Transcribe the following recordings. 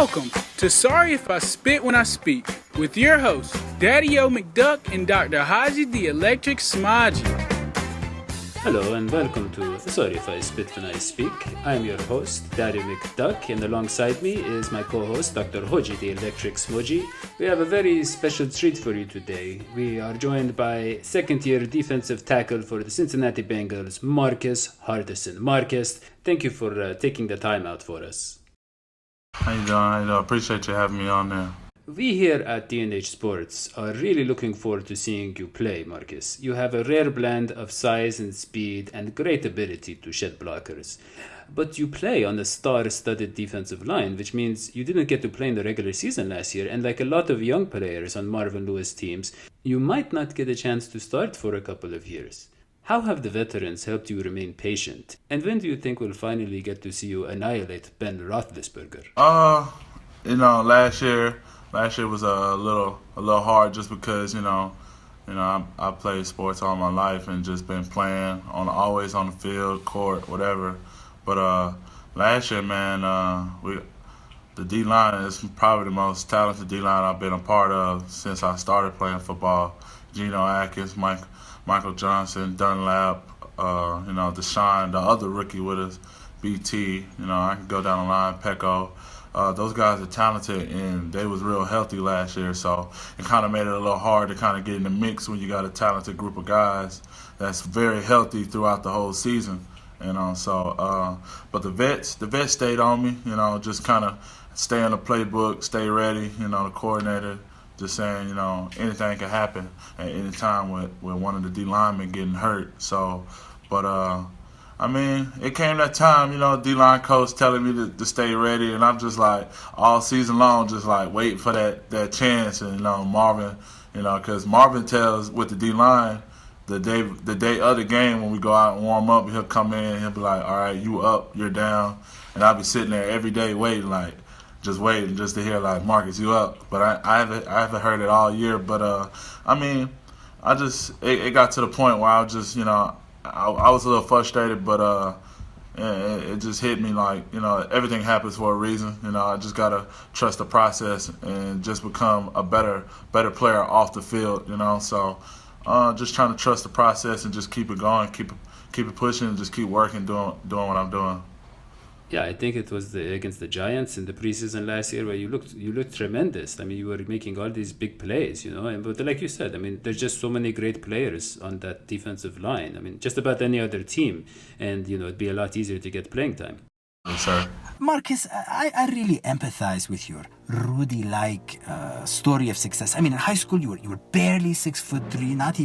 Welcome to Sorry If I Spit When I Speak with your hosts, Dadio and Dr. and Dr. Hodgie the Electric Smodgy. Hello and welcome to Sorry If I Spit When I Speak. I'm your host, Dadio McDuck, and alongside me is my co-host, Dr. Hodgie the Electric Smodgy. We have a very special treat for you today. We are joined by second-year defensive tackle for the Cincinnati Bengals, Marcus Hardison. Marcus, thank you for taking the time out for us. How you doing? Appreciate you having me on there. We here at D&H Sports are really looking forward to seeing you play, Marcus. You have a rare blend of size and speed and great ability to shed blockers. But you play on a star-studded defensive line, which means you didn't get to play in the regular season last year. And like a lot of young players on Marvin Lewis teams, you might not get a chance to start for a couple of years. How have the veterans helped you remain patient? And when do you think we'll finally get to see you annihilate Ben Roethlisberger? Last year was a little hard just because I played sports all my life and just been playing always on the field, court, whatever. But last year, man, the D line is probably the most talented D line I've been a part of since I started playing football. Geno, Atkins, Michael Johnson, Dunlap, Deshaun, the other rookie with us, BT. I can go down the line, Peko. Those guys are talented, and they was real healthy last year, so it kind of made it a little hard to kind of get in the mix when you got a talented group of guys that's very healthy throughout the whole season. But the vets stayed on me, just kind of stay in the playbook, stay ready, the coordinator just saying, anything can happen at any time with one of the D linemen getting hurt. It came that time, D-line coach telling me to stay ready, and I'm just like all season long just like waiting for that chance. And Marvin, because Marvin tells with the D-line the day of the game when we go out and warm up, he'll come in and he'll be like, all right, you up, you're down, and I'll be sitting there every day waiting just to hear like, Marcus, you up. But I haven't heard it all year. But it got to the point where I was just I was a little frustrated, but it just hit me like, everything happens for a reason. I just got to trust the process and just become a better player off the field, So just trying to trust the process and just keep it going, keep it pushing, and just keep working, doing what I'm doing. Yeah, I think it was against the Giants in the preseason last year where you looked tremendous. I mean, you were making all these big plays, But like you said, there's just so many great players on that defensive line. Just about any other team, and it'd be a lot easier to get playing time. Yes, sir. Marcus, I really empathize with your Rudy-like story of success. In high school you were barely 6'3", not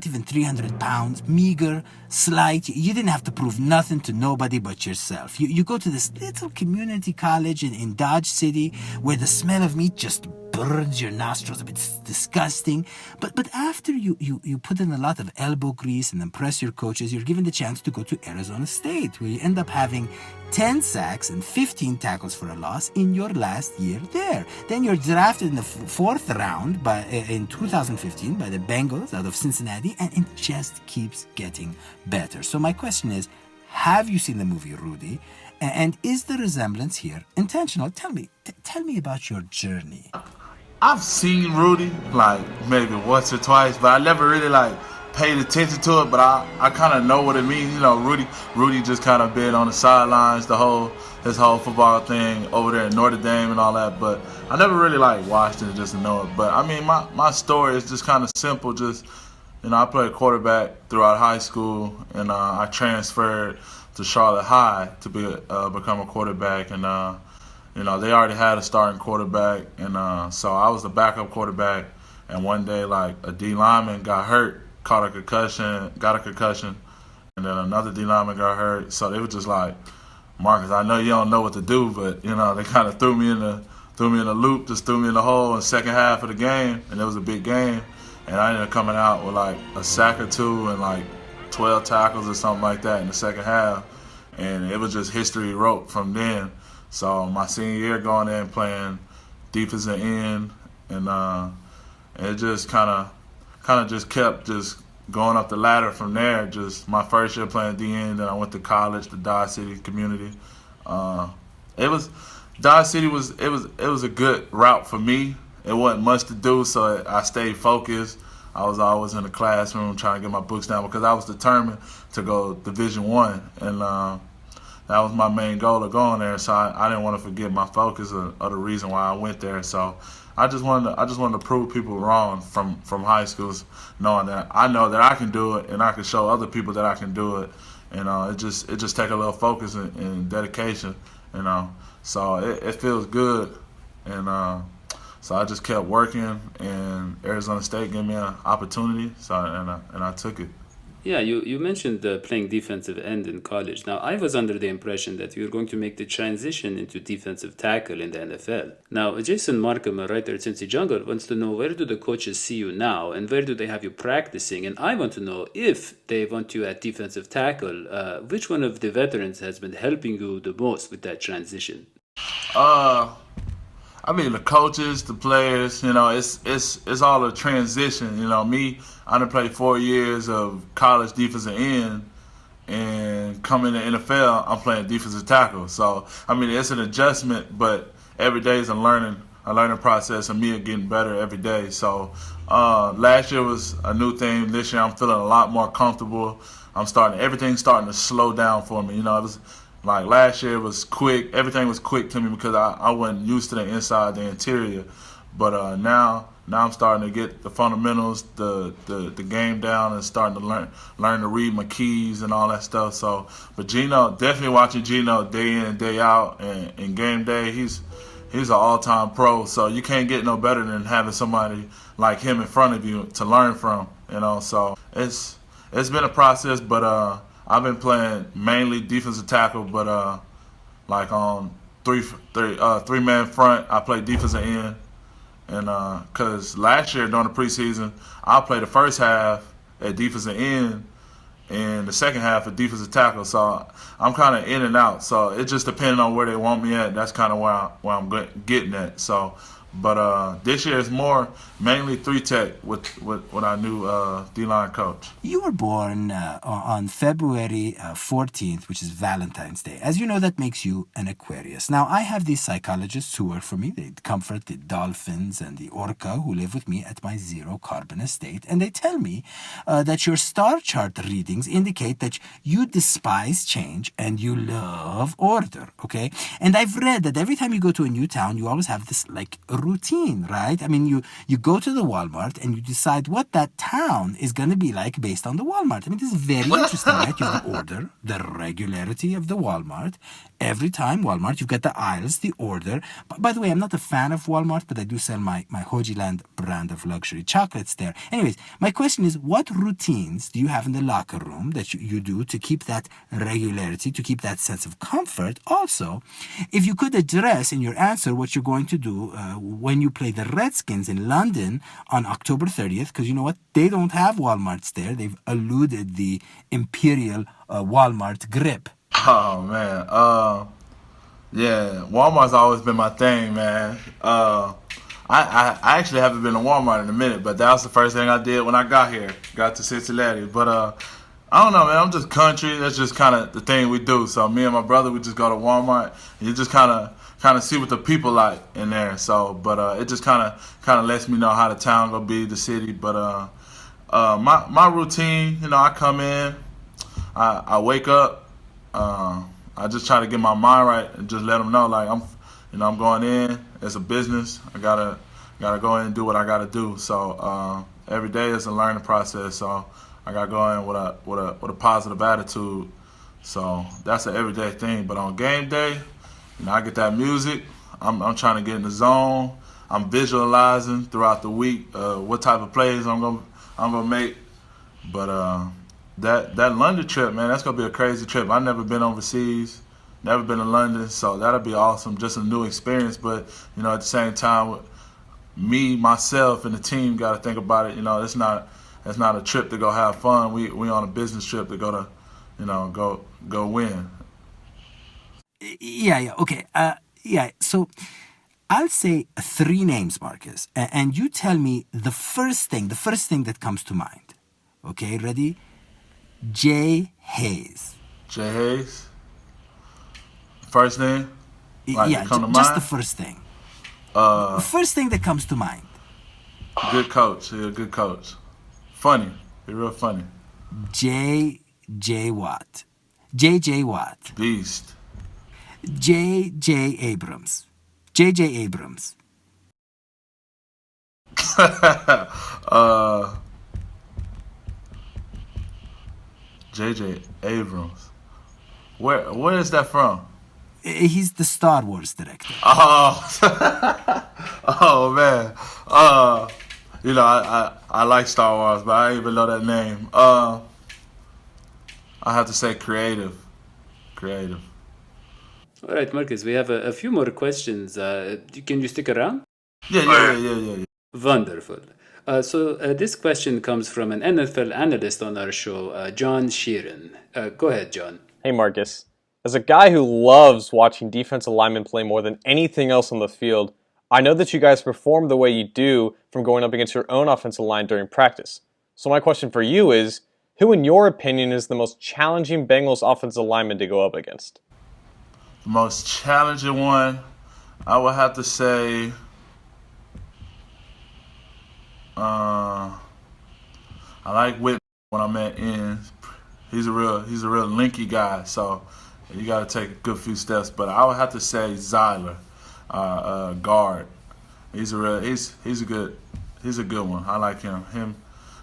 even 300 pounds, meager, slight. You didn't have to prove nothing to nobody but yourself. You go to this little community college in Dodge City where the smell of meat just burns your nostrils. It's disgusting. But after you put in a lot of elbow grease and impress your coaches, you're given the chance to go to Arizona State, where you end up having 10 sacks and 15 tackles for a loss in your last year there. Then you're drafted in the fourth round in 2015 by the Bengals out of Cincinnati, and it just keeps getting better. So my question is, have you seen the movie Rudy? And is the resemblance here intentional? Tell me about your journey. I've seen Rudy like maybe once or twice, but I never really paid attention to it. But I kind of know what it means. Rudy just kind of been on the sidelines his whole football thing over there in Notre Dame and all that. But I never really watched it just to know it. But my story is just kind of simple. Just I played quarterback throughout high school, and I transferred to Charlotte High to become a quarterback, and they already had a starting quarterback, and so I was the backup quarterback. And one day, a D lineman got hurt, got a concussion, and then another D lineman got hurt. So they were just like, Marcus, I know you don't know what to do, but they kind of threw me in the loop, just threw me in the hole in the second half of the game, and it was a big game, and I ended up coming out with a sack or two and 12 tackles or something like that in the second half, and it was just history wrote from then. So my senior year going in playing defensive end, and it just kind of just kept just going up the ladder from there. Just my first year playing D end, then I went to college, the Dodge City community. It was Dodge City was a good route for me. It wasn't much to do, so I stayed focused. I was always in the classroom trying to get my books down because I was determined to go Division One, and that was my main goal of going there. So I didn't want to forget my focus of the reason why I went there. So I just wanted to prove people wrong from high schools, knowing that I know that I can do it and I can show other people that I can do it. And it just take a little focus and dedication, you know. So it feels good, and so I just kept working, and Arizona State gave me an opportunity, so and I took it. Yeah, you mentioned playing defensive end in college. Now, I was under the impression that you were going to make the transition into defensive tackle in the NFL. Now, Jason Markham, a writer at Cincy Jungle, wants to know, where do the coaches see you now, and where do they have you practicing? And I want to know, if they want you at defensive tackle, which one of the veterans has been helping you the most with that transition? I mean, the coaches, the players, you know, it's all a transition. You know, I done played 4 years of college defensive end, and coming to NFL, I'm playing defensive tackle. So, I mean, it's an adjustment, but every day is a learning process, and me getting better every day. So, last year was a new thing. This year, I'm feeling a lot more comfortable. Everything's starting to slow down for me. You know, it was like last year was quick. Everything was quick to me because I wasn't used to the inside, the interior. But now I'm starting to get the fundamentals, the game down, and starting to learn to read my keys and all that stuff. So, but Geno, definitely watching Geno day in and day out, and in game day, he's an all-time pro. So you can't get no better than having somebody like him in front of you to learn from. You know, so it's been a process, but I've been playing mainly defensive tackle, but like on three-man front, I play defensive end. And because last year during the preseason, I played the first half at defensive end and the second half at defensive tackle. So I'm kind of in and out. So it just depending on where they want me at. That's kind of where I'm getting at. So, but this year is mainly 3-tech with our new D-line coach. You were born on February 14th, which is Valentine's Day. As you know, that makes you an Aquarius. Now, I have these psychologists who work for me. They comfort the dolphins and the orca who live with me at my zero-carbon estate. And they tell me that your star chart readings indicate that you despise change and you love order, okay? And I've read that every time you go to a new town, you always have this, like, routine, right? I mean, you go to the Walmart and you decide what that town is going to be like based on the Walmart. I mean, this is very interesting, right? You have the order, the regularity of the Walmart. Every time Walmart, you've got the aisles, the order. By the way, I'm not a fan of Walmart, but I do sell my Hodgie Land brand of luxury chocolates there. Anyways, my question is, what routines do you have in the locker room that you do to keep that regularity, to keep that sense of comfort? Also, if you could address in your answer what you're going to do when you play the Redskins in London on October 30th, because you know what? They don't have Walmarts there. They've eluded the imperial Walmart grip. Oh, man. Yeah, Walmart's always been my thing, man. I actually haven't been to Walmart in a minute, but that was the first thing I did when I got to Cincinnati. But I don't know, man. I'm just country. That's just kind of the thing we do. So me and my brother, we just go to Walmart. And you just kind of see what the people like in there. So, but it just kind of lets me know how the town gonna be, the city. But my routine, you know, I come in, I wake up, I just try to get my mind right and just let them know, like, I'm going in. It's a business. I gotta go in and do what I gotta do. So every day is a learning process. So I gotta go in with a positive attitude. So that's an everyday thing. But on game day, you know, I get that music. I'm trying to get in the zone. I'm visualizing throughout the week what type of plays I'm gonna make. But that London trip, man, that's gonna be a crazy trip. I've never been overseas, never been to London, so that'll be awesome. Just a new experience. But you know, at the same time, me, myself, and the team got to think about it. You know, it's not a trip to go have fun. We on a business trip to go to, you know, go win. Yeah, okay. Yeah, so I'll say 3 names, Marcus, and you tell me the first thing that comes to mind. Okay, ready? Jay Hayes. Jay Hayes. First name? Like Yeah, that come to just the mind? first thing. Uh, First thing that comes to mind. Good coach. He a good coach. Funny. He real funny. J. Watt. J. Watt. Beast. J. Abrams. J. Abrams. uh, J.J. Abrams. Where is that from? He's the Star Wars director. Oh, oh man. I like Star Wars, but I didn't even know that name. I have to say creative. Creative. All right, Marcus, we have a few more questions. Can you stick around? Yeah. Wonderful. So this question comes from an NFL analyst on our show, John Sheeran. Go ahead, John. Hey, Marcus. As a guy who loves watching defensive linemen play more than anything else on the field, I know that you guys perform the way you do from going up against your own offensive line during practice. So my question for you is, who in your opinion is the most challenging Bengals offensive lineman to go up against? The most challenging one, I would have to say, I like Whitman when I'm at ends. He's a real linky guy, so you got to take a good few steps. But I would have to say Zyler, guard. He's a good one. I like him.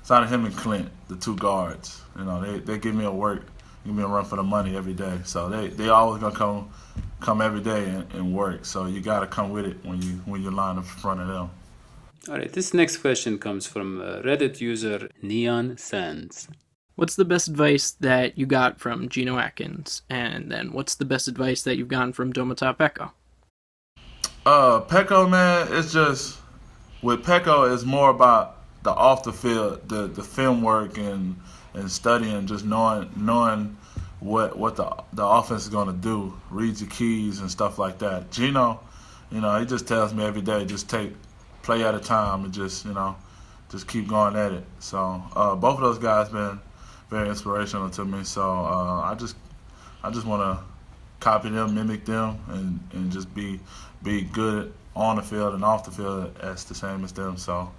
It's out of him and Clint, the two guards. You know, they give me a run for the money every day. So they always gonna come every day and work. So you got to come with it when you line up in front of them. All right, this next question comes from Reddit user Neon Sands. What's the best advice that you got from Geno Atkins? And then what's the best advice that you've gotten from Domata Peko? Peko, man, it's just with Peko, it's more about the off the field, the film work and studying, just knowing what the offense is gonna do, read your keys and stuff like that. Geno, he just tells me every day, just take play at a time and just keep going at it. So both of those guys been very inspirational to me. So I just want to copy them, mimic them, and just be good on the field and off the field as the same as them. So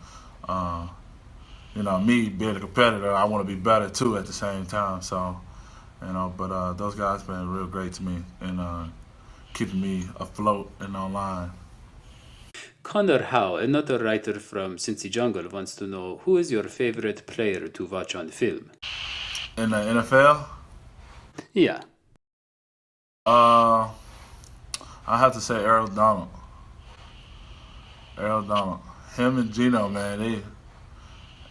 me being a competitor, I want to be better too at the same time. So but those guys been real great to me and keeping me afloat and online. Connor Howe, another writer from Cincy Jungle, wants to know, who is your favorite player to watch on film? In the NFL? Yeah. I have to say Errol Donald. Him and Geno, man,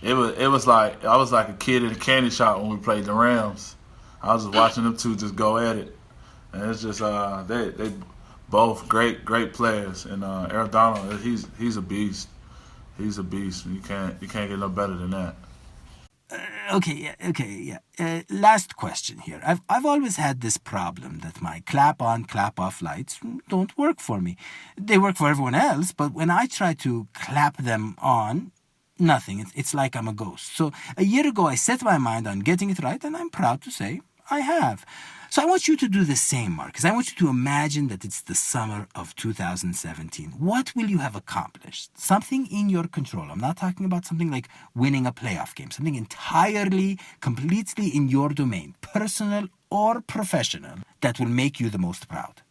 it was like I was like a kid in a candy shop when we played the Rams. I was just watching them two just go at it, and it's just they both great players. And Errol Donald, he's a beast. He's a beast. You can't get no better than that. Okay. Last question here. I've always had this problem that my clap on, clap off lights don't work for me. They work for everyone else, but when I try to clap them on, nothing. It's like I'm a ghost. So a year ago, I set my mind on getting it right, and I'm proud to say I have. So I want you to do the same, Marcus. I want you to imagine that it's the summer of 2017. What will you have accomplished? Something in your control. I'm not talking about something like winning a playoff game. Something entirely, completely in your domain, personal or professional, that will make you the most proud.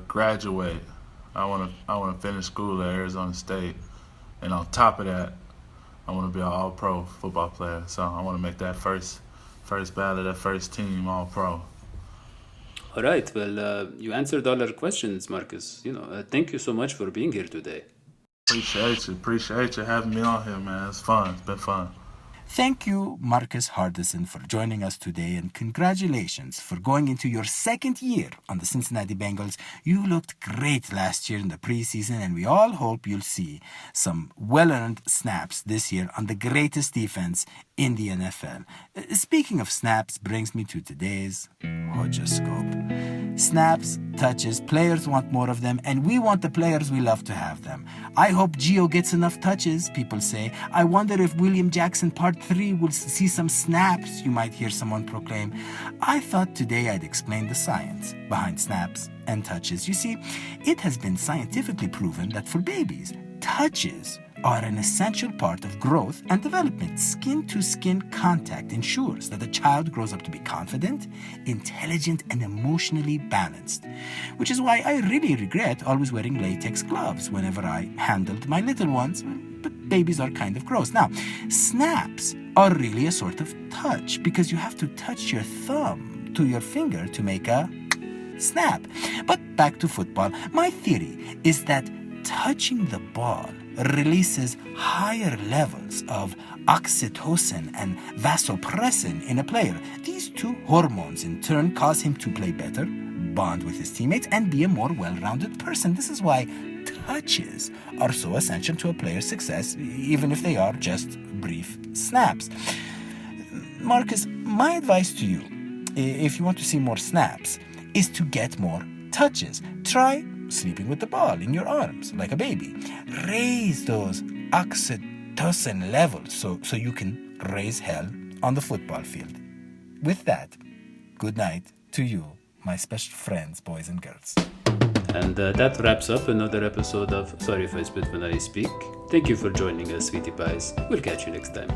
Graduate. I want to finish school at Arizona State, and on top of that, I want to be an all-pro football player. So I want to make that first ballot, that first team all-pro. All right. Well, you answered all our questions, Marcus. Thank you so much for being here today. Appreciate you having me on here, man. It's fun. It's been fun. Thank you, Marcus Hardison, for joining us today, and congratulations for going into your second year on the Cincinnati Bengals. You looked great last year in the preseason, and we all hope you'll see some well-earned snaps this year on the greatest defense in the NFL. Speaking of snaps brings me to today's horoscope. Snaps, touches, players want more of them, and we want the players we love to have them. I hope Geno gets enough touches, people say. I wonder if William Jackson Part 3 will see some snaps, you might hear someone proclaim. I thought today I'd explain the science behind snaps and touches. You see, it has been scientifically proven that for babies, touches are an essential part of growth and development. Skin-to-skin contact ensures that the child grows up to be confident, intelligent, and emotionally balanced, which is why I really regret always wearing latex gloves whenever I handled my little ones, but babies are kind of gross. Now, snaps are really a sort of touch because you have to touch your thumb to your finger to make a snap. But back to football. My theory is that touching the ball releases higher levels of oxytocin and vasopressin in a player. These two hormones in turn cause him to play better, bond with his teammates, and be a more well-rounded person. This is why touches are so essential to a player's success, even if they are just brief snaps. Marcus, my advice to you, if you want to see more snaps, is to get more touches. Try sleeping with the ball in your arms like a baby. Raise those oxytocin levels so you can raise hell on the football field. With that, good night to you, my special friends, boys and girls. And that wraps up another episode of Sorry If I Spit When I Speak. Thank you for joining us, sweetie pies. We'll catch you next time.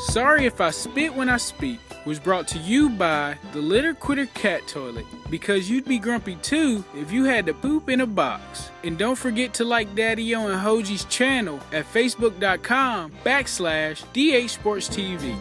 Sorry If I Spit When I Speak was brought to you by the Litter Quitter Cat Toilet, because you'd be grumpy too if you had to poop in a box. And don't forget to like Dadio and Hodgie's channel at facebook.com/DH Sports TV.